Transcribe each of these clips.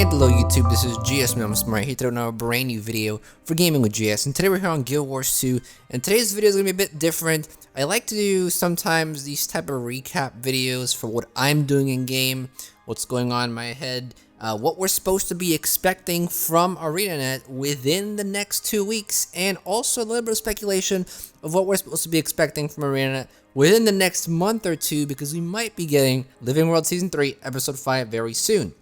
Hello YouTube, this is GSmaniamsmart here to another brand new video for Gaming with GS, and today we're here on Guild Wars 2, and today's video is going to be a bit different. I like to do sometimes these type of recap videos for what I'm doing in game, what's going on in my head, what we're supposed to be expecting from ArenaNet within the next 2 weeks, and also a little bit of speculation of what we're supposed to be expecting from ArenaNet within the next month or two, because we might be getting Living World Season 3 Episode 5 very soon.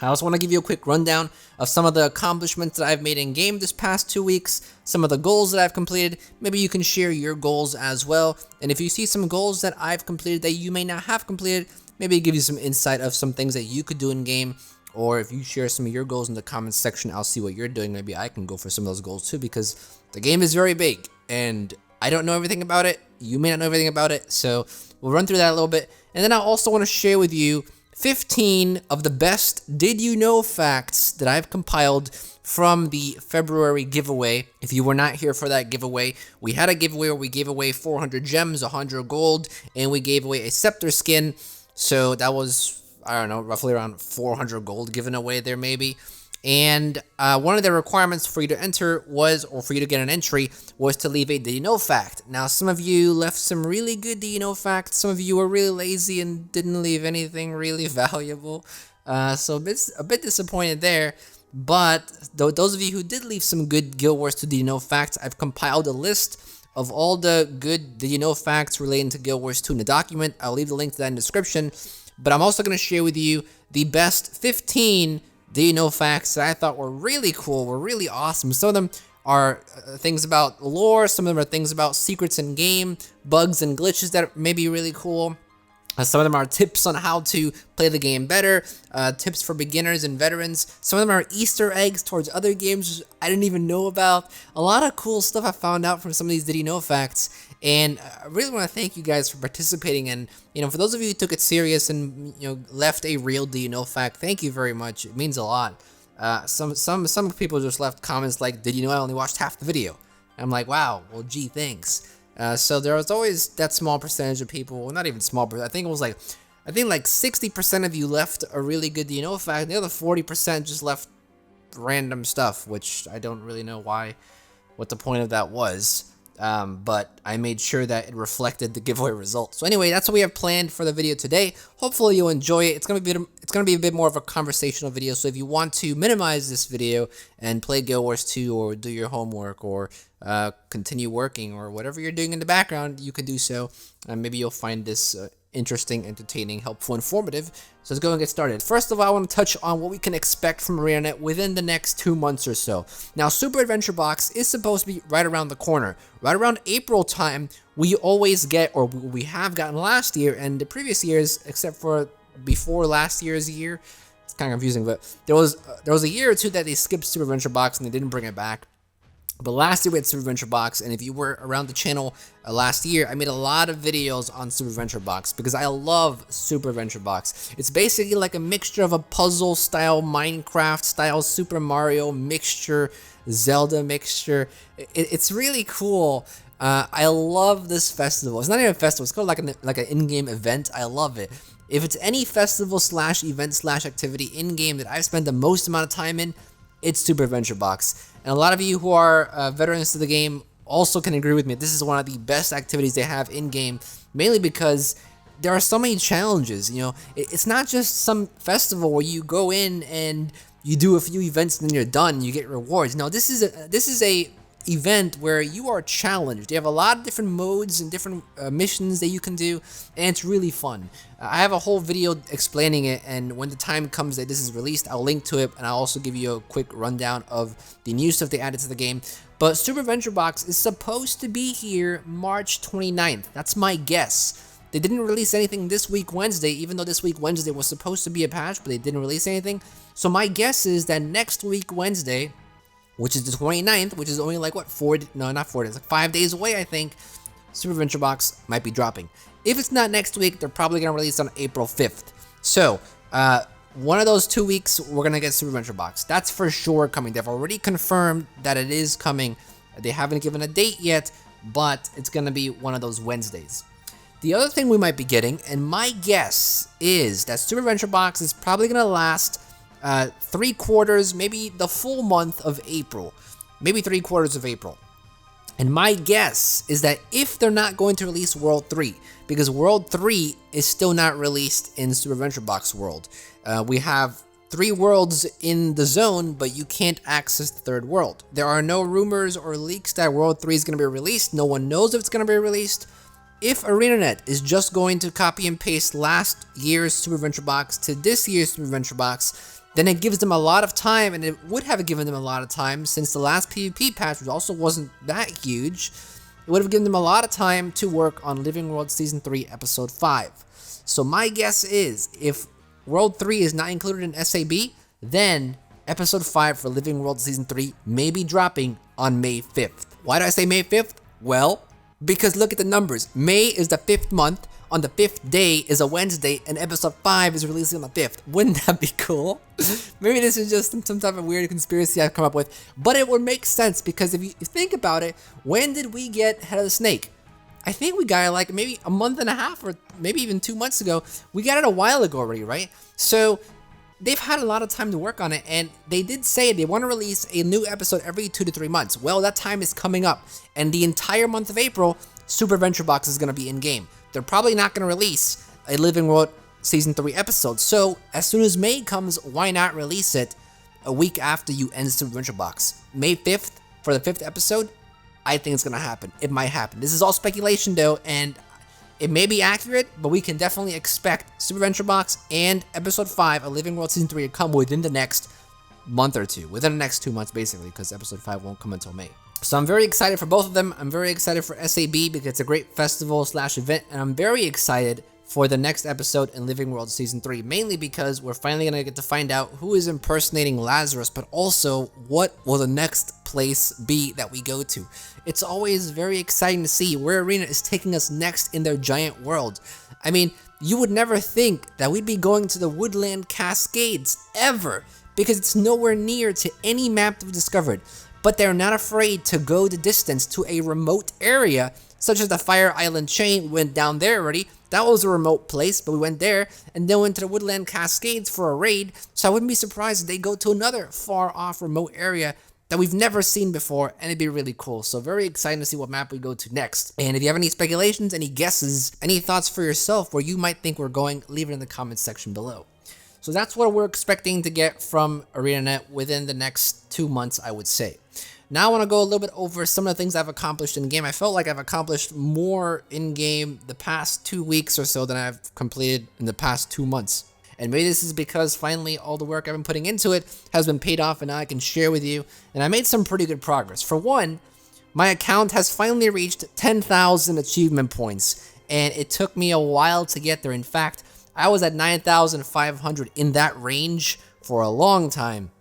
I also want to give you a quick rundown of some of the accomplishments that I've made in game this past 2 weeks, some of the goals that I've completed. Maybe you can share your goals as well, and if you see some goals that I've completed that you may not have completed, maybe give you some insight of some things that you could do in game, or if you share some of your goals in the comments section, I'll see what you're doing. Maybe I can go for some of those goals too, because the game is very big, and I don't know everything about it. You may not know everything about it, so we'll run through that a little bit, and then I also want to share with you 15 of the best did you know facts that I've compiled from the February giveaway. If you were not here for that giveaway, we had a giveaway where we gave away 400 gems, 100 gold, and we gave away a scepter skin. So that was, I don't know, roughly around 400 gold given away there maybe. And one of the requirements for you to enter was, or for you to get an entry, was to leave a did you know fact. Now, some of you left some really good did you know facts. Some of you were really lazy and didn't leave anything really valuable. So a bit disappointed there. But those of you who did leave some good Guild Wars 2 did you know facts, I've compiled a list of all the good did you know facts relating to Guild Wars 2 in the document. I'll leave the link to that in the description. But I'm also going to share with you the best 15 do you know facts that I thought were really cool, were really awesome. Some of them are things about lore, some of them are things about secrets in game, bugs and glitches that may be really cool. Some of them are tips on how to play the game better, tips for beginners and veterans. Some of them are Easter eggs towards other games I didn't even know about. A lot of cool stuff I found out from some of these did you know facts. And I really want to thank you guys for participating, and for those of you who took it serious and left a real do you know fact, thank you very much. It means a lot. Some people just left comments like, did you know I only watched half the video? I'm like, wow, well gee, thanks. So there was always that small percentage of people, well, not even small, but I think like 60% of you left a really good do you know fact, and the other 40% just left random stuff, which I don't really know what the point of that was. But I made sure that it reflected the giveaway result. So anyway, that's what we have planned for the video today. Hopefully you'll enjoy it. It's gonna be a bit more of a conversational video. So if you want to minimize this video and play Guild Wars 2 or do your homework or continue working or whatever you're doing in the background, you can do so. Maybe you'll find this interesting, entertaining, helpful, informative. So let's go and get started. First of all, I want to touch on what we can expect from ArenaNet within the next 2 months or so. Now, Super Adventure Box is supposed to be right around the corner. Right around April time, we always get, or we have gotten last year and the previous years, except for before last year's year. It's kind of confusing, but there was a year or two that they skipped Super Adventure Box and they didn't bring it back. But last year we had Super Adventure Box, and if you were around the channel last year, I made a lot of videos on Super Adventure Box because I love Super Adventure Box. It's basically like a mixture of a puzzle style, Minecraft style, Super Mario mixture, Zelda mixture. It's really cool. I love this festival. It's not even a festival. It's called like an in-game event. I love it. If it's any festival slash event slash activity in-game that I've spent the most amount of time in, it's Super Adventure Box. And a lot of you who are veterans to the game also can agree with me. This is one of the best activities they have in-game, mainly because there are so many challenges. It's not just some festival where you go in and you do a few events and then you're done, you get rewards. No, this is a event where you are challenged. You have a lot of different modes and different missions that you can do, and it's really fun. I have a whole video explaining it, and when the time comes that this is released, I'll link to it, and I'll also give you a quick rundown of the new stuff they added to the game. But Super Adventure Box is supposed to be here March 29th. That's my guess. They didn't release anything this week Wednesday, even though this week Wednesday was supposed to be a patch, but they didn't release anything. So my guess is that next week Wednesday, which is the 29th, which is only like, what, 4 days, no, not 4 days, like 5 days away, I think, Super Adventure Box might be dropping. If it's not next week, they're probably going to release on April 5th. So, one of those 2 weeks, we're going to get Super Adventure Box. That's for sure coming. They've already confirmed that it is coming. They haven't given a date yet, but it's going to be one of those Wednesdays. The other thing we might be getting, and my guess is that Super Adventure Box is probably going to last 3/4, maybe the full month of April, maybe 3/4 of April. And my guess is that if they're not going to release World 3, because World 3 is still not released in Super Adventure Box World. We have 3 worlds in the zone, but you can't access the 3rd world. There are no rumors or leaks that World 3 is going to be released. No one knows if it's going to be released. If ArenaNet is just going to copy and paste last year's Super Adventure Box to this year's Super Adventure Box, then it gives them a lot of time, and it would have given them a lot of time since the last PvP patch, which also wasn't that huge. It would have given them a lot of time to work on Living World Season 3 Episode 5. So my guess is, if World 3 is not included in SAB, then Episode 5 for Living World Season 3 may be dropping on May 5th. Why do I say May 5th? Well, because look at the numbers. May is the 5th month, on the 5th day is a Wednesday, and Episode 5 is releasing on the 5th. Wouldn't that be cool? Maybe this is just some type of weird conspiracy I've come up with, but it would make sense because if you think about it, when did we get Head of the Snake? I think we got it like maybe a month and a half or maybe even 2 months ago. We got it a while ago already, right? So they've had a lot of time to work on it, and they did say they want to release a new episode every 2 to 3 months. Well, that time is coming up, and the entire month of April, Super Adventure Box is going to be in-game. They're probably not going to release a Living World Season 3 episode, so as soon as May comes, why not release it a week after you end Super Adventure Box? May 5th for the 5th episode? I think it's going to happen. It might happen. This is all speculation though, and it may be accurate, but we can definitely expect Super Adventure Box and Episode 5 of Living World Season 3 to come within the next month or two. Within the next 2 months, basically, because Episode 5 won't come until May. So I'm very excited for both of them. I'm very excited for SAB because it's a great festival/event, and I'm very excited for the next episode in Living World Season 3, mainly because we're finally going to get to find out who is impersonating Lazarus, but also what will the next place be that we go to. It's always very exciting to see where Arena is taking us next in their giant world. I mean, you would never think that we'd be going to the Woodland Cascades ever, because it's nowhere near to any map that we've discovered. But they're not afraid to go the distance to a remote area, such as the Fire Island chain. We went down there already. That was a remote place, but we went there, and then went to the Woodland Cascades for a raid, so I wouldn't be surprised if they go to another far-off remote area that we've never seen before, and it'd be really cool. So very excited to see what map we go to next. And if you have any speculations, any guesses, any thoughts for yourself where you might think we're going, leave it in the comments section below. So that's what we're expecting to get from ArenaNet within the next 2 months, I would say. Now I want to go a little bit over some of the things I've accomplished in-game. I felt like I've accomplished more in-game the past 2 weeks or so than I've completed in the past 2 months. And maybe this is because finally all the work I've been putting into it has been paid off, and now I can share with you. And I made some pretty good progress. For one, my account has finally reached 10,000 achievement points, and it took me a while to get there. In fact, I was at 9,500 in that range for a long time.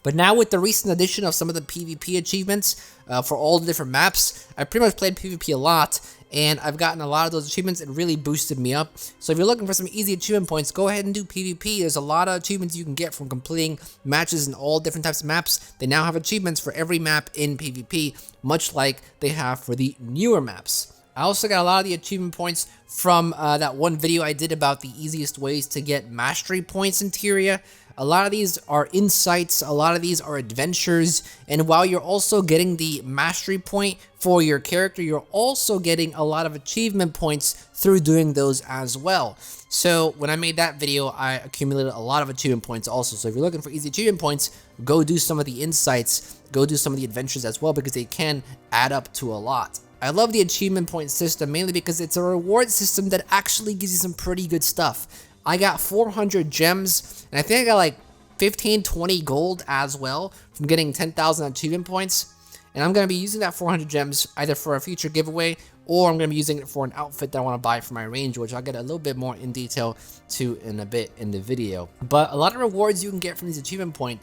But now with the recent addition of some of the PvP achievements for all the different maps, I pretty much played PvP a lot, and I've gotten a lot of those achievements. It really boosted me up. So if you're looking for some easy achievement points, go ahead and do PvP. There's a lot of achievements you can get from completing matches in all different types of maps. They now have achievements for every map in PvP, much like they have for the newer maps. I also got a lot of the achievement points from that one video I did about the easiest ways to get mastery points in Tyria. A lot of these are insights, a lot of these are adventures, and while you're also getting the mastery point for your character, you're also getting a lot of achievement points through doing those as well. So when I made that video, I accumulated a lot of achievement points also. So if you're looking for easy achievement points, go do some of the insights, go do some of the adventures as well, because they can add up to a lot. I love the achievement point system mainly because it's a reward system that actually gives you some pretty good stuff. I got 400 gems, and I think I got like 15, 20 gold as well from getting 10,000 achievement points. And I'm going to be using that 400 gems either for a future giveaway, or I'm going to be using it for an outfit that I want to buy for my ranger, which I'll get a little bit more in detail to in a bit in the video. But a lot of rewards you can get from these achievement point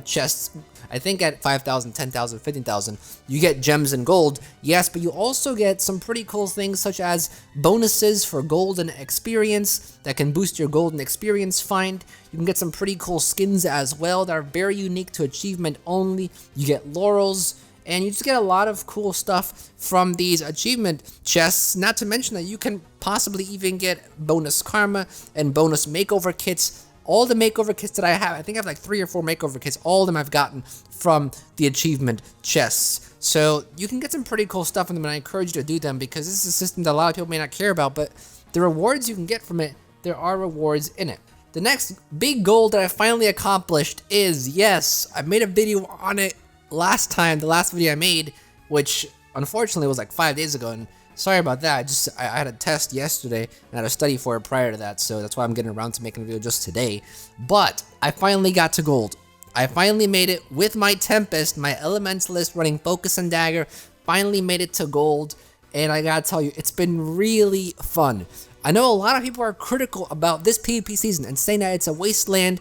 chests. I think at 5,000, 10,000, 15,000, you get gems and gold, yes, but you also get some pretty cool things such as bonuses for gold and experience that can boost your gold and experience find. You can get some pretty cool skins as well that are very unique to achievement only. You get laurels, and you just get a lot of cool stuff from these achievement chests, not to mention that you can possibly even get bonus karma and bonus makeover kits all the makeover kits that I have, I think I have like 3 or 4 makeover kits, all of them I've gotten from the achievement chests. So you can get some pretty cool stuff from them, and I encourage you to do them because this is a system that a lot of people may not care about, but the rewards you can get from it, there are rewards in it. The next big goal that I finally accomplished is, yes, I made a video on it last time, the last video I made, which unfortunately was like 5 days ago, and sorry about that. I had a test yesterday and I had to study for it prior to that, so that's why I'm getting around to making a video just today. But I finally got to gold. I finally made it with my Tempest, my Elementalist running Focus and Dagger, finally made it to gold, and I gotta tell you, it's been really fun. I know a lot of people are critical about this PvP season and saying that it's a wasteland,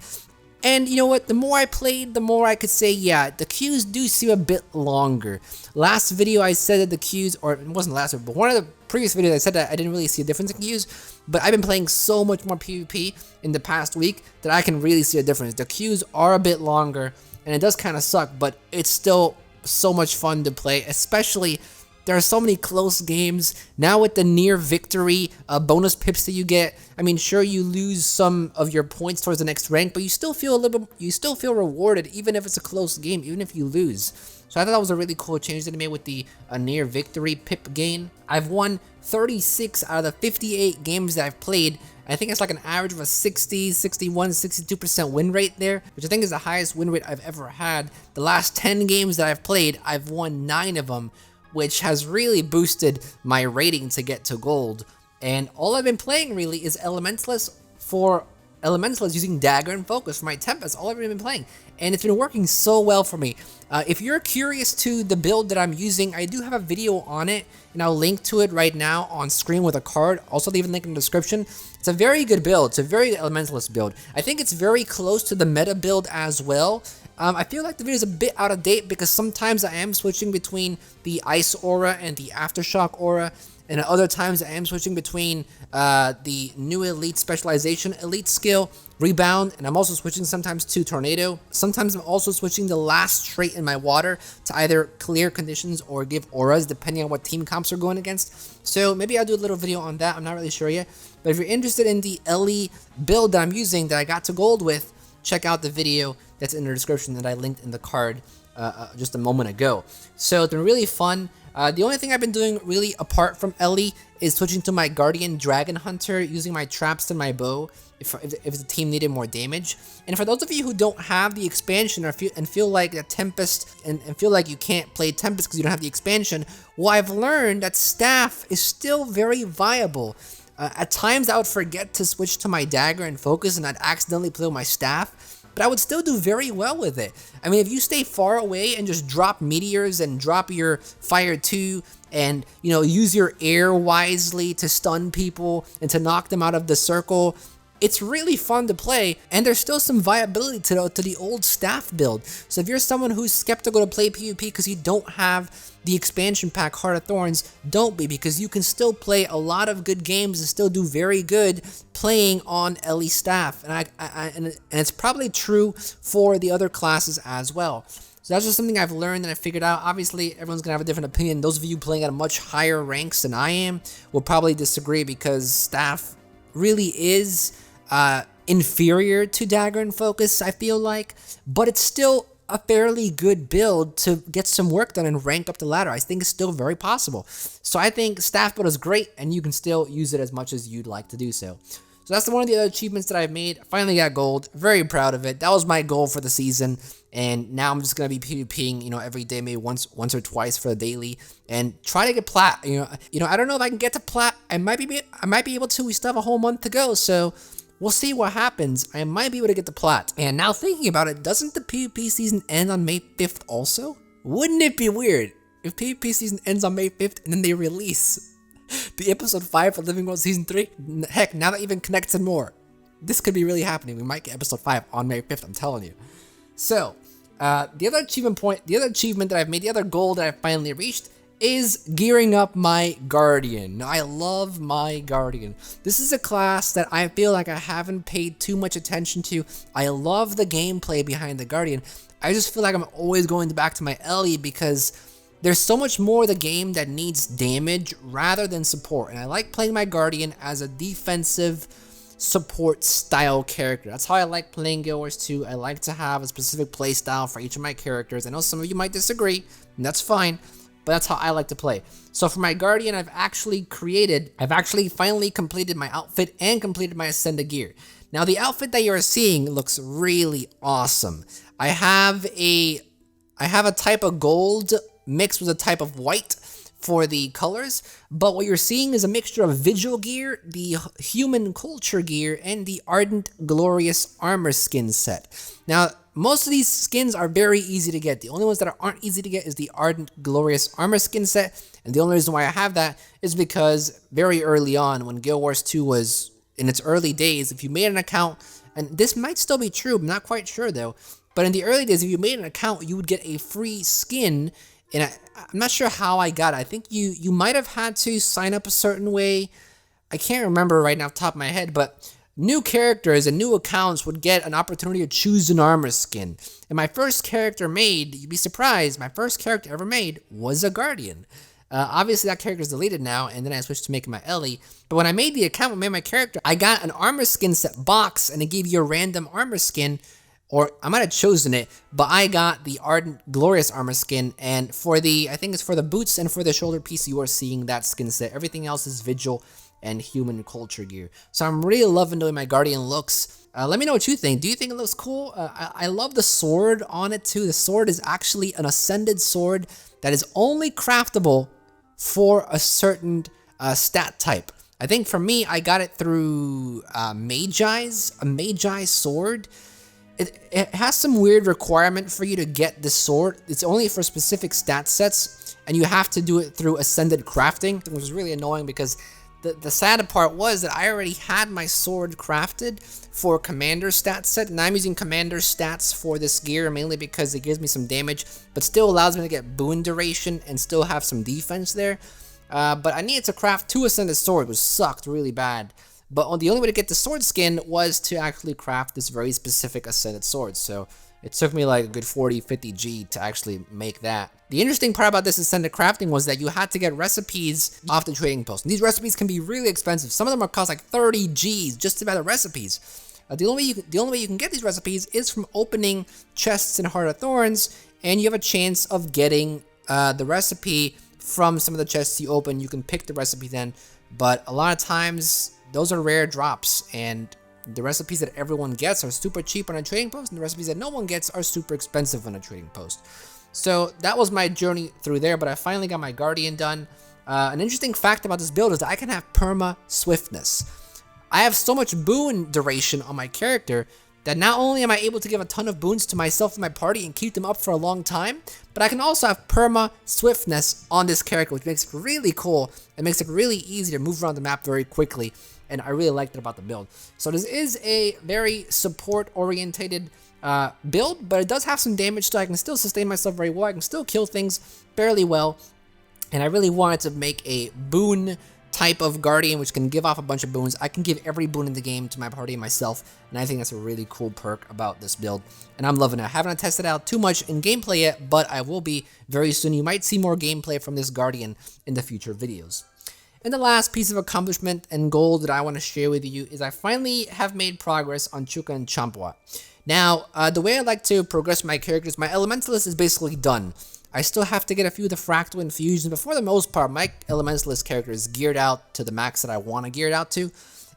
and you know what, the more I played, the more I could say, yeah, the queues do seem a bit longer. Last video I said that the queues, or it wasn't last video, but one of the previous videos I said that I didn't really see a difference in queues, but I've been playing so much more PvP in the past week that I can really see a difference. The queues are a bit longer, and it does kind of suck, but it's still so much fun to play, especially there are so many close games. Now with the near victory bonus pips that you get, I mean, sure, you lose some of your points towards the next rank, but you still feel a little bit, you still feel rewarded even if it's a close game, even if you lose. So I thought that was a really cool change that they made with the near victory pip gain. I've won 36 out of the 58 games that I've played. I think it's like an average of a 60, 61, 62% win rate there, which I think is the highest win rate I've ever had. The last 10 games that I've played, I've won 9 of them, which has really boosted my rating to get to gold. And all I've been playing really is Elementalist using Dagger and Focus for my Tempest. All I've really been playing, and it's been working so well for me. If you're curious to the build that I'm using, I do have a video on it, and I'll link to it right now on screen with a card. Also leave a link in the description. It's a very good build. It's a very Elementalist build. I think it's very close to the meta build as well. I feel like the video is a bit out of date because sometimes I am switching between the Ice Aura and the Aftershock Aura, and at other times I am switching between the new Elite Specialization Elite skill, Rebound, and I'm also switching sometimes to Tornado. Sometimes I'm also switching the last trait in my water to either clear conditions or give auras depending on what team comps are going against. So maybe I'll do a little video on that, I'm not really sure yet. But if you're interested in the LE build that I'm using that I got to gold with, check out the video that's in the description that I linked in the card just a moment ago. So it's been really fun. The only thing I've been doing really apart from Ellie is switching to my Guardian Dragon Hunter, using my traps and my bow if the team needed more damage. And for those of you who don't have the expansion or feel like a Tempest and feel like you can't play Tempest because you don't have the expansion, well, I've learned that Staff is still very viable. At times I would forget to switch to my Dagger and Focus and I'd accidentally play with my Staff, but I would still do very well with it. I mean, if you stay far away and just drop meteors and drop your Fire 2 and, you know, use your air wisely to stun people and to knock them out of the circle, it's really fun to play, and there's still some viability to the old Staff build. So if you're someone who's skeptical to play PvP because you don't have the expansion pack Heart of Thorns, don't be, because you can still play a lot of good games and still do very good playing on LE Staff, and it's probably true for the other classes as well. So that's just something I've learned and I figured out. Obviously, everyone's going to have a different opinion. Those of you playing at a much higher ranks than I am will probably disagree because Staff really is inferior to Dagger and Focus, I feel like, but it's still a fairly good build to get some work done and rank up the ladder. I think it's still very possible. So I think Staff build is great, and you can still use it as much as you'd like to do so. So that's one of the other achievements that I've made. I finally got gold. Very proud of it. That was my goal for the season, and now I'm just gonna be PvPing, you know, every day, maybe once or twice for the daily, and try to get plat. You know, I don't know if I can get to plat. I might be able to. We still have a whole month to go, so we'll see what happens. I might be able to get the plat. And now thinking about it, doesn't the PvP season end on May 5th also? Wouldn't it be weird if PvP season ends on May 5th and then they release the episode 5 for Living World Season 3? Heck, now that even connects and more, this could be really happening. We might get episode 5 on May 5th, I'm telling you. So, the other achievement that I've made, the other goal that I finally reached is gearing up my Guardian. Now, I love my Guardian. This is a class that I feel like I haven't paid too much attention to. I love the gameplay behind the Guardian. I just feel like I'm always going back to my Ellie because there's so much more of the game that needs damage rather than support. And I like playing my Guardian as a defensive support style character. That's how I like playing Guild Wars 2. I like to have a specific play style for each of my characters. I know some of you might disagree, and that's fine, but that's how I like to play. So for my Guardian, I've actually finally completed my outfit and completed my Ascended gear. Now the outfit that you're seeing looks really awesome. I have a type of gold mixed with a type of white for the colors, but what you're seeing is a mixture of Vigil gear, the Human Culture gear, and the Ardent Glorious Armor skin set. Now, most of these skins are very easy to get. The only ones that aren't easy to get is the Ardent Glorious Armor skin set, and the only reason why I have that is because very early on, when Guild Wars 2 was in its early days, if you made an account, and this might still be true, I'm not quite sure though, but in the early days, if you made an account, you would get a free skin. And I'm not sure how I got it. I think you might have had to sign up a certain way. I can't remember right now off the top of my head, but new characters and new accounts would get an opportunity to choose an armor skin. And my first character made, you'd be surprised, my first character ever made was a Guardian. Obviously that character is deleted now, and then I switched to making my Ellie. But when I made the account and made my character, I got an armor skin set box, and it gave you a random armor skin. Or I might have chosen it, but I got the Ardent Glorious Armor skin, and for the, I think it's for the boots and for the shoulder piece, you are seeing that skin set. Everything else is Vigil and Human Culture gear. So I'm really loving the way my Guardian looks. Let me know what you think. Do you think it looks cool? I love the sword on it too. The sword is actually an Ascended sword that is only craftable for a certain stat type. I think for me, I got it through a Magi sword. It has some weird requirement for you to get this sword. It's only for specific stat sets, and you have to do it through Ascended crafting, which was really annoying because the sad part was that I already had my sword crafted for Commander stat set, and I'm using Commander stats for this gear mainly because it gives me some damage, but still allows me to get Boon duration and still have some defense there. But I needed to craft 2 Ascended sword, which sucked really bad. But the only way to get the sword skin was to actually craft this very specific Ascended sword. So it took me like a good 40-50 G to actually make that. The interesting part about this Ascended crafting was that you had to get recipes off the trading post. And these recipes can be really expensive. Some of them are cost like 30 Gs just to buy the recipes. The only way you can get these recipes is from opening chests in Heart of Thorns, and you have a chance of getting the recipe from some of the chests you open. You can pick the recipe then, but a lot of times those are rare drops, and the recipes that everyone gets are super cheap on a trading post, and the recipes that no one gets are super expensive on a trading post. So that was my journey through there, but I finally got my Guardian done. An interesting fact about this build is that I can have perma swiftness. I have so much boon duration on my character that not only am I able to give a ton of boons to myself and my party and keep them up for a long time, but I can also have perma swiftness on this character, which makes it really cool. It makes it really easy to move around the map very quickly, and I really liked it about the build. So this is a very support-orientated build, but it does have some damage, so I can still sustain myself very well. I can still kill things fairly well, and I really wanted to make a boon type of Guardian which can give off a bunch of boons. I can give every boon in the game to my party and myself, and I think that's a really cool perk about this build, and I'm loving it. I haven't tested it out too much in gameplay yet, but I will be very soon. You might see more gameplay from this Guardian in the future videos. And the last piece of accomplishment and goal that I want to share with you is I finally have made progress on Chuka and Champwa. Now, the way I like to progress my characters, my Elementalist is basically done. I still have to get a few of the Fractal Infusions, but for the most part, my Elementalist character is geared out to the max that I want to gear it out to.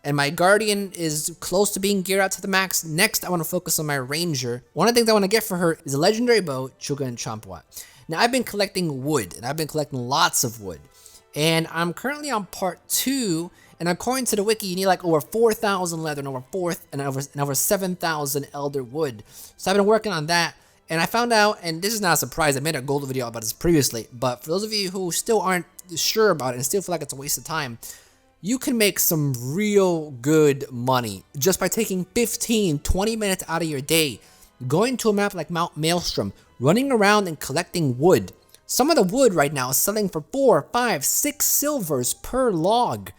And my Guardian is close to being geared out to the max. Next, I want to focus on my Ranger. One of the things I want to get for her is a Legendary Bow, Chuka and Champwa. Now, I've been collecting wood, and I've been collecting lots of wood. And I'm currently on part 2, and according to the wiki, you need like over 4,000 leather and over 7,000 elder wood. So I've been working on that. And I found out, and this is not a surprise, I made a gold video about this previously, but for those of you who still aren't sure about it and still feel like it's a waste of time, you can make some real good money just by taking 15-20 minutes out of your day, going to a map like Mount Maelstrom, running around and collecting wood. Some of the wood right now is selling for 4, 5, 6 silvers per log,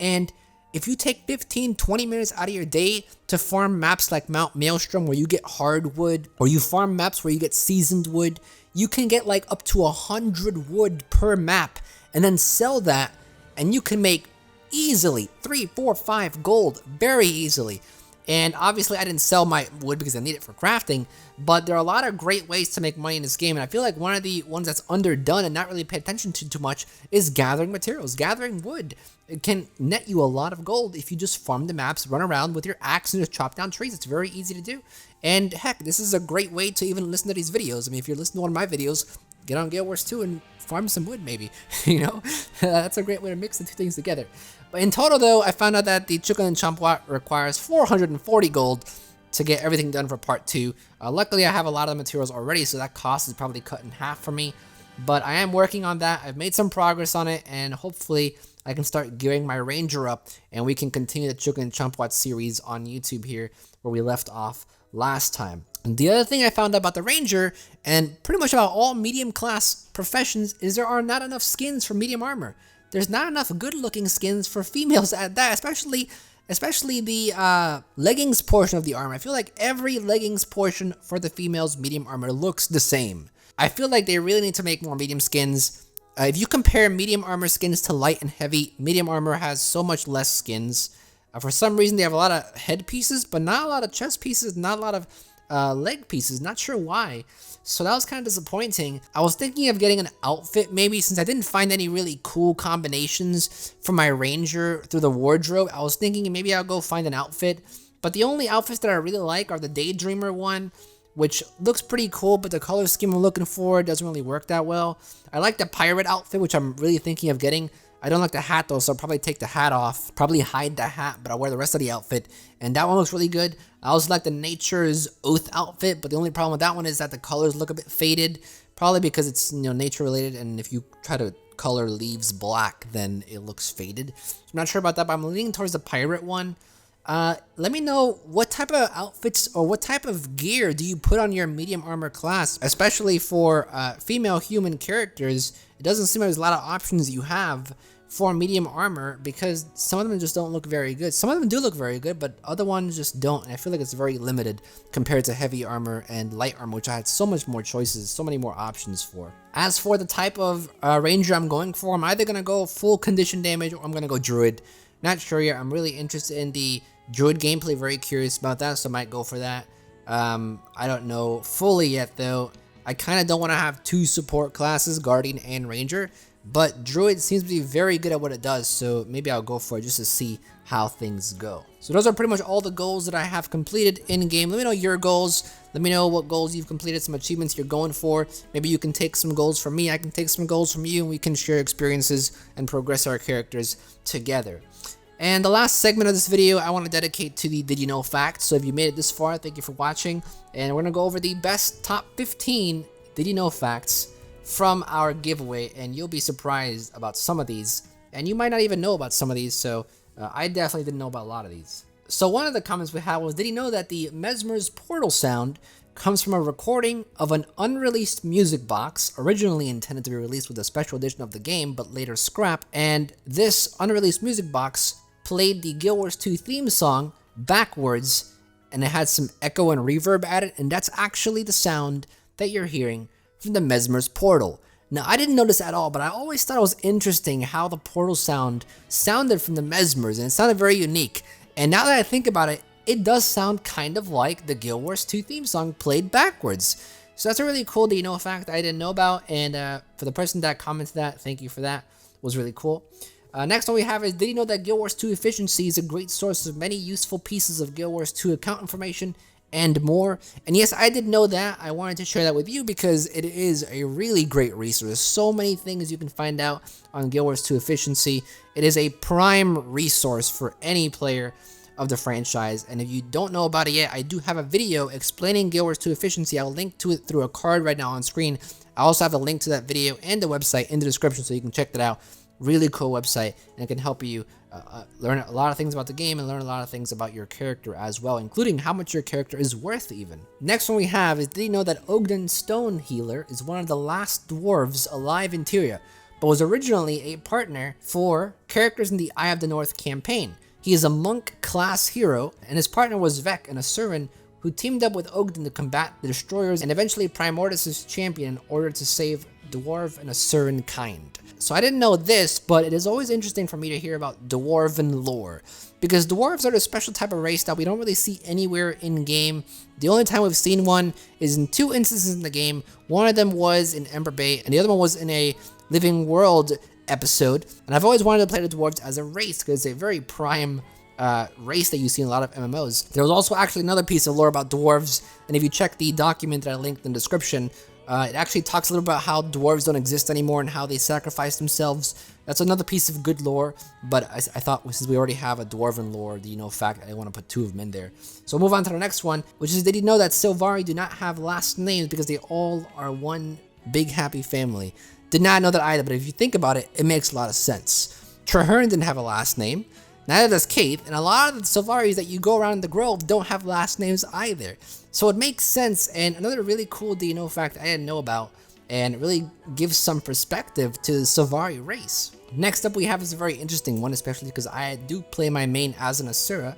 and if you take 15-20 minutes out of your day to farm maps like Mount Maelstrom where you get hardwood, or you farm maps where you get seasoned wood, you can get like up to 100 wood per map and then sell that, and you can make easily 3, 4, 5 gold very easily. And obviously I didn't sell my wood because I need it for crafting, but there are a lot of great ways to make money in this game, and I feel like one of the ones that's underdone and not really paid attention to too much is gathering materials. Gathering wood, it can net you a lot of gold if you just farm the maps, run around with your axe and just chop down trees. It's very easy to do. And heck, this is a great way to even listen to these videos. I mean, if you're listening to one of my videos, get on Guild Wars 2 and farm some wood maybe, you know? That's a great way to mix the two things together. But in total though, I found out that the Chicken and Champwat requires 440 gold to get everything done for part 2. Luckily I have a lot of the materials already, so that cost is probably cut in half for me. But I am working on that. I've made some progress on it, and hopefully I can start gearing my ranger up and we can continue the Chicken and Champwat series on YouTube here where we left off last time. And the other thing I found out about the ranger, and pretty much about all medium class professions, is there are not enough skins for medium armor. There's not enough good looking skins for females at that, especially the leggings portion of the armor. I feel like every leggings portion for the females medium armor looks the same. I feel like they really need to make more medium skins. If you compare medium armor skins to light and heavy, medium armor has so much less skins. For some reason they have a lot of head pieces, but not a lot of chest pieces, not a lot of leg pieces. Not sure why. So that was kind of disappointing. I was thinking of getting an outfit maybe, since I didn't find any really cool combinations for my ranger through the wardrobe. I was thinking maybe I'll go find an outfit, but the only outfits that I really like are the Daydreamer one, which looks pretty cool, but the color scheme I'm looking for doesn't really work that well. I like the pirate outfit, which I'm really thinking of getting. I don't like the hat though, so I'll probably take the hat off, probably hide the hat, but I'll wear the rest of the outfit, and that one looks really good. I also like the Nature's Oath outfit, but the only problem with that one is that the colors look a bit faded, probably because it's, you know, nature related, and if you try to color leaves black, then it looks faded. So I'm not sure about that, but I'm leaning towards the pirate one. Let me know what type of outfits or what type of gear do you put on your medium armor class, especially for female human characters. It doesn't seem like there's a lot of options you have for medium armor, because some of them just don't look very good. Some of them do look very good, but other ones just don't, and I feel like it's very limited compared to heavy armor and light armor, which I had so much more choices, so many more options for. As for the type of ranger I'm going for, I'm either going to go full condition damage or I'm going to go druid. Not sure yet. I'm really interested in the druid gameplay, very curious about that, so I might go for that. I don't know fully yet though. I kind of don't want to have two support classes, guardian and ranger, but druid seems to be very good at what it does, so maybe I'll go for it just to see how things go. So those are pretty much all the goals that I have completed in game. Let me know your goals. Let me know what goals you've completed, some achievements you're going for. Maybe you can take some goals from me, I can take some goals from you, and we can share experiences and progress our characters together. And the last segment of this video I want to dedicate to the Did You Know facts. So if you made it this far, thank you for watching. And we're going to go over the best top 15 Did You Know facts from our giveaway. And you'll be surprised about some of these. And you might not even know about some of these. So I definitely didn't know about a lot of these. So one of the comments we had was, did you know that the Mesmer's portal sound comes from a recording of an unreleased music box, originally intended to be released with a special edition of the game, but later scrapped. And this unreleased music box played the Guild Wars 2 theme song backwards, and it had some echo and reverb added, and that's actually the sound that you're hearing from the Mesmer's portal. Now, I didn't notice at all, but I always thought it was interesting how the portal sound sounded from the Mesmers, and it sounded very unique. And now that I think about it, it does sound kind of like the Guild Wars 2 theme song played backwards. So that's a really cool, you know, fact I didn't know about, and for the person that commented that, thank you for that. It was really cool. Next one we have is, did you know that Guild Wars 2 efficiency is a great source of many useful pieces of Guild Wars 2 account information and more? And yes, I did know that. I wanted to share that with you because it is a really great resource. There's so many things you can find out on Guild Wars 2 efficiency. It is a prime resource for any player of the franchise, and if you don't know about it yet, I do have a video explaining Guild Wars 2 efficiency. I'll link to it through a card right now on screen. I also have a link to that video and the website in the description, so you can check that out. Really cool website, and it can help you learn a lot of things about the game and learn a lot of things about your character as well, including how much your character is worth even. Next one we have is, did you know that Ogden Stone Healer is one of the last dwarves alive in Tyria, but was originally a partner for characters in the Eye of the North campaign. He is a monk class hero, and his partner was Vec, an Asuran who teamed up with Ogden to combat the destroyers and eventually Primordus' champion in order to save dwarf and a certain kind. So I didn't know this, but it is always interesting for me to hear about dwarven lore, because dwarves are a special type of race that we don't really see anywhere in game. The only time we've seen one is in 2 instances in the game. One of them was in Ember Bay, and the other one was in a Living World episode. And I've always wanted to play the dwarves as a race because it's a very prime race that you see in a lot of MMOs. There was also actually another piece of lore about dwarves, and if you check the document that I linked in the description, it actually talks a little about how dwarves don't exist anymore and how they sacrifice themselves. That's another piece of good lore, but I thought since we already have a dwarven lore, fact, I want to put 2 of them in there. So we'll move on to the next one, which is, did you know that Sylvari do not have last names because they all are one big happy family? Did not know that either, but if you think about it, it makes a lot of sense. Traherne didn't have a last name. Neither does Kaith, and a lot of the Sylvaris that you go around the Grove don't have last names either. So it makes sense, and another really cool fact I didn't know about, and it really gives some perspective to the Sylvari race. Next up we have is a very interesting one, especially because I do play my main as an Asura,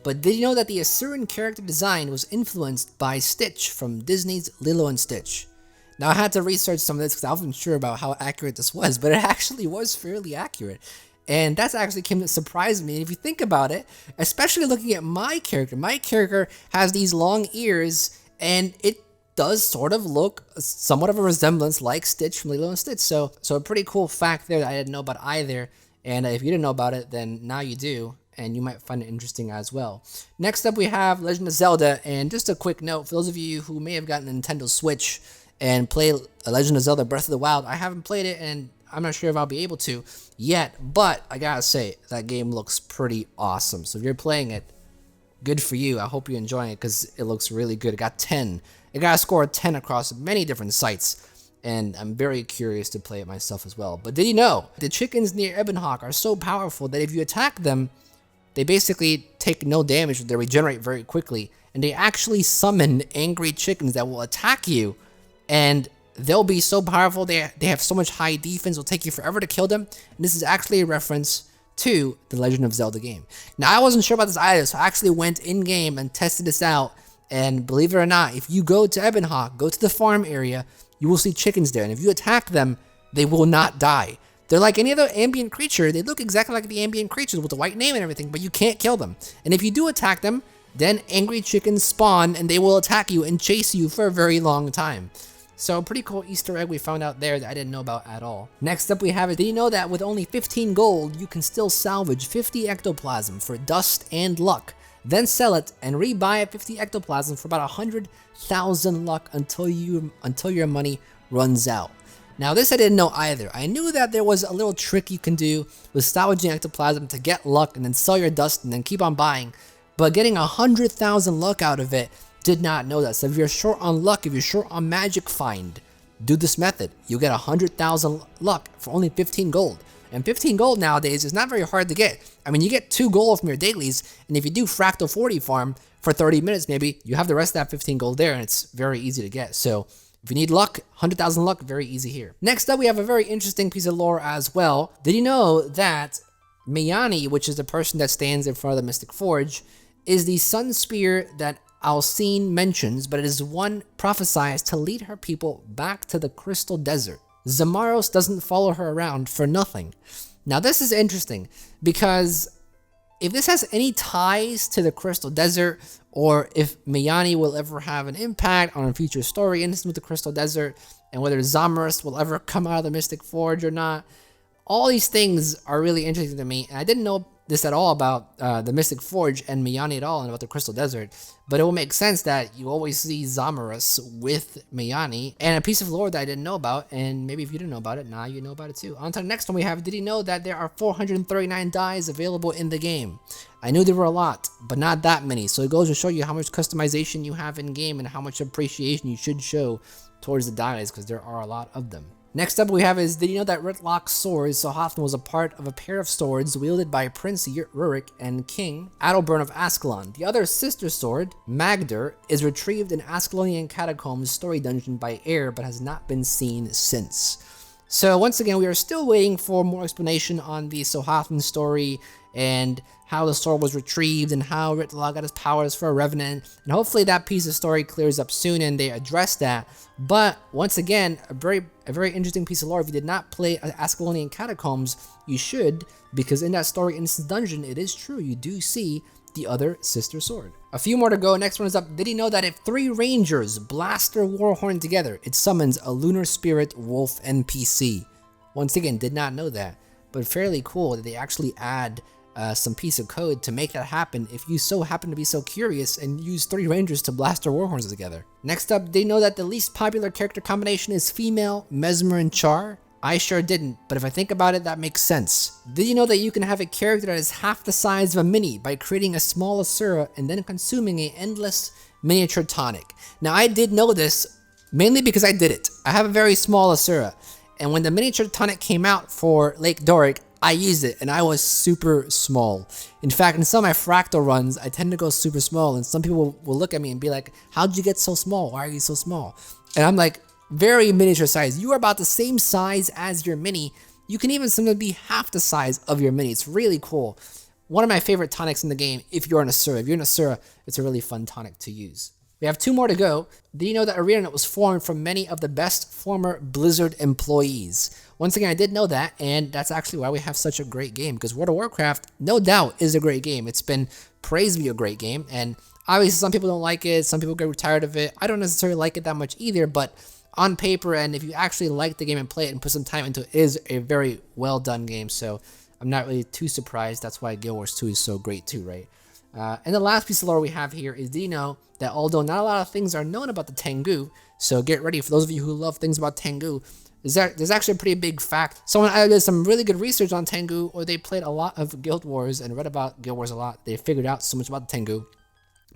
but did you know that the Asuran character design was influenced by Stitch from Disney's Lilo and Stitch? Now I had to research some of this because I wasn't sure about how accurate this was, but it actually was fairly accurate. And that's actually came to surprise me. And if you think about it, especially looking at my character has these long ears, and it does sort of look somewhat of a resemblance like Stitch from Lilo and Stitch. So a pretty cool fact there that I didn't know about either. And if you didn't know about it, then now you do, and you might find it interesting as well. Next up, we have Legend of Zelda. And just a quick note, for those of you who may have gotten a Nintendo Switch and play Legend of Zelda Breath of the Wild, I haven't played it, and I'm not sure if I'll be able to yet, but I gotta say, that game looks pretty awesome. So if you're playing it, good for you. I hope you're enjoying it because it looks really good. It got 10. It got a score of 10 across many different sites, and I'm very curious to play it myself as well. But did you know, the chickens near Ebonhawk are so powerful that if you attack them, they basically take no damage, they regenerate very quickly, and they actually summon angry chickens that will attack you, and they'll be so powerful, they have so much high defense, it'll take you forever to kill them. And this is actually a reference to the Legend of Zelda game. Now, I wasn't sure about this either, so I actually went in-game and tested this out. And believe it or not, if you go to Ebonhawk, go to the farm area, you will see chickens there. And if you attack them, they will not die. They're like any other ambient creature. They look exactly like the ambient creatures with the white name and everything, but you can't kill them. And if you do attack them, then angry chickens spawn and they will attack you and chase you for a very long time. So pretty cool Easter egg we found out there that I didn't know about at all. Next up we have it. Did you know that with only 15 gold, you can still salvage 50 ectoplasm for dust and luck, then sell it and rebuy 50 ectoplasm for about 100,000 luck until your money runs out. Now this I didn't know either. I knew that there was a little trick you can do with salvaging ectoplasm to get luck and then sell your dust and then keep on buying, but getting 100,000 luck out of it, did not know that. So if you're short on luck, if you're short on magic find, do this method. You get 100,000 luck for only 15 gold. And 15 gold nowadays is not very hard to get. I mean, you get 2 gold from your dailies, and if you do Fractal 40 farm for 30 minutes maybe, you have the rest of that 15 gold there, and it's very easy to get. So if you need luck, 100,000 luck, very easy here. Next up, we have a very interesting piece of lore as well. Did you know that Mayani, which is the person that stands in front of the Mystic Forge, is the sun spear that Alcine mentions, but it is one prophesied to lead her people back to the Crystal Desert. Zamaros doesn't follow her around for nothing. Now this is interesting, because if this has any ties to the Crystal Desert, or if Mayani will ever have an impact on a future story instance with the Crystal Desert, and whether Zamaros will ever come out of the Mystic Forge or not, all these things are really interesting to me, and I didn't know this at all about the Mystic Forge and Mayani at all, and about the Crystal Desert, but it will make sense that you always see Zamaros with Mayani, and a piece of lore that I didn't know about, and maybe if you didn't know about it, now you know about it too. On to the next one we have. Did you know that there are 439 dyes available in the game? I knew there were a lot, but not that many, so it goes to show you how much customization you have in game and how much appreciation you should show towards the dyes, because there are a lot of them. Next up we have is, did you know that Ritlock's sword Sohothan was a part of a pair of swords wielded by Prince Rurik and King Adalburn of Ascalon? The other sister sword, Magder, is retrieved in Ascalonian Catacombs story dungeon by Air, but has not been seen since. So once again, we are still waiting for more explanation on the Sohathan story and how the sword was retrieved and how Ritlog got his powers for a revenant, and hopefully that piece of story clears up soon and they address that. But once again, a very interesting piece of lore. If you did not play Ascalonian Catacombs, you should, because in that story Innocence Dungeon, it is true, you do see the other sister sword. A few more to go. Next one is up. Did he know that if 3 rangers blast their warhorn together, it summons a lunar spirit wolf NPC? Once again, did not know that, but fairly cool that they actually add some piece of code to make that happen if you so happen to be so curious and use 3 rangers to blast their warhorns together. Next up, they know that the least popular character combination is female, Mesmer and Char. I sure didn't, but if I think about it, that makes sense. Did you know that you can have a character that is half the size of a mini by creating a small Asura and then consuming an endless miniature tonic? Now, I did know this mainly because I did it. I have a very small Asura, and when the miniature tonic came out for Lake Doric, I used it and I was super small. In fact, in some of my fractal runs, I tend to go super small, and some people will look at me and be like, how'd you get so small? Why are you so small? And I'm like, very miniature size. You are about the same size as your mini. You can even sometimes be half the size of your mini. It's really cool. One of my favorite tonics in the game if you're an Asura. If you're an Asura, it's a really fun tonic to use. We have 2 more to go. Did you know that ArenaNet was formed from many of the best former Blizzard employees? Once again, I did know that, and that's actually why we have such a great game, because World of Warcraft, no doubt, is a great game. It's been praised to be a great game, and obviously some people don't like it, some people get tired of it. I don't necessarily like it that much either, but on paper, and if you actually like the game and play it and put some time into it, is a very well done game. So I'm not really too surprised. That's why Guild Wars 2 is so great too, right? And the last piece of lore we have here is, do you know that although not a lot of things are known about the Tengu, so get ready for those of you who love things about Tengu, there's actually a pretty big fact. Someone either did some really good research on Tengu, or they played a lot of Guild Wars and read about Guild Wars a lot. They figured out so much about the Tengu.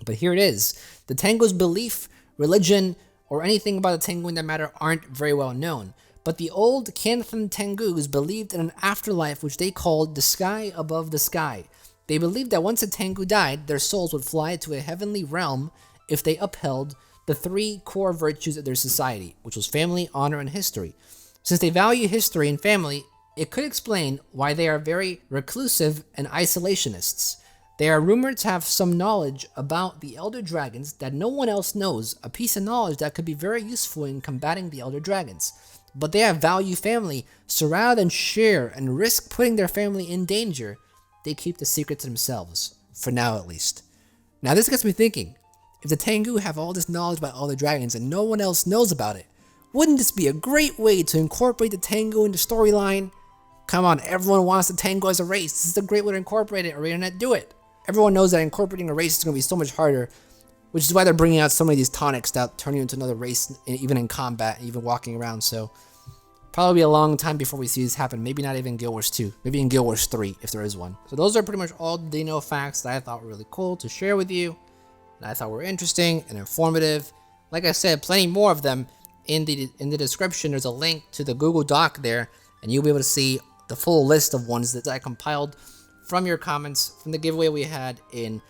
But here it is. The Tengu's belief, religion, or anything about the Tengu in that matter aren't very well known. But the old Canthan Tengus believed in an afterlife which they called the sky above the sky. They believed that once a Tengu died, their souls would fly to a heavenly realm if they upheld the 3 core virtues of their society, which was family, honor, and history. Since they value history and family, it could explain why they are very reclusive and isolationists. They are rumored to have some knowledge about the Elder Dragons that no one else knows, a piece of knowledge that could be very useful in combating the Elder Dragons. But they have value family, so rather than share and risk putting their family in danger, they keep the secret to themselves, for now at least. Now this gets me thinking, if the Tengu have all this knowledge about Elder Dragons and no one else knows about it, wouldn't this be a great way to incorporate the Tengu into storyline? Come on, everyone wants the Tengu as a race. This is a great way to incorporate it. ArenaNet, do it. Everyone knows that incorporating a race is going to be so much harder, which is why they're bringing out so many of these tonics that turn you into another race, even in combat, even walking around. So probably a long time before we see this happen. Maybe not even Guild Wars 2. Maybe in Guild Wars 3, if there is one. So those are pretty much all the Dino facts that I thought were really cool to share with you, and I thought were interesting and informative. Like I said, plenty more of them in the description. There's a link to the Google Doc there, and you'll be able to see the full list of ones that I compiled from your comments from the giveaway we had in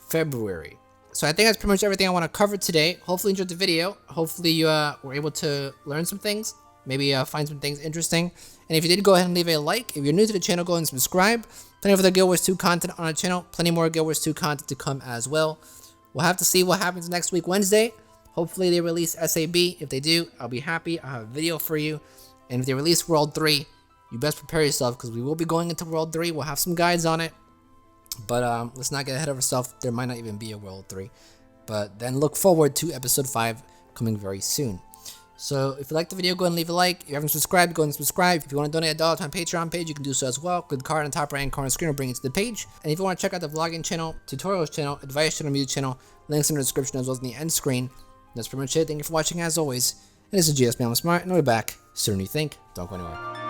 February. So I think that's pretty much everything I want to cover today. Hopefully you enjoyed the video. Hopefully you were able to learn some things, maybe find some things interesting. And if you did, go ahead and leave a like. If you're new to the channel, go ahead and subscribe. Plenty of other Guild Wars 2 content on our channel. Plenty more Guild Wars 2 content to come as well. We'll have to see what happens next week, Wednesday. Hopefully they release SAB. If they do, I'll be happy. I'll have a video for you. And if they release World 3, you best prepare yourself, because we will be going into World 3. We'll have some guides on it. But let's not get ahead of ourselves. There might not even be a World 3. But then look forward to Episode 5 coming very soon. So if you liked the video, go ahead and leave a like. If you haven't subscribed, go ahead and subscribe. If you want to donate $1 to my Patreon page, you can do so as well. Click the card on the top right hand corner of the screen will bring you to the page. And if you want to check out the vlogging channel, tutorials channel, advice channel, music channel, links in the description as well as in the end screen. That's pretty much it. Thank you for watching as always. And this is GSmaniamsmart, and I'll be back sooner than you think. Don't go anywhere.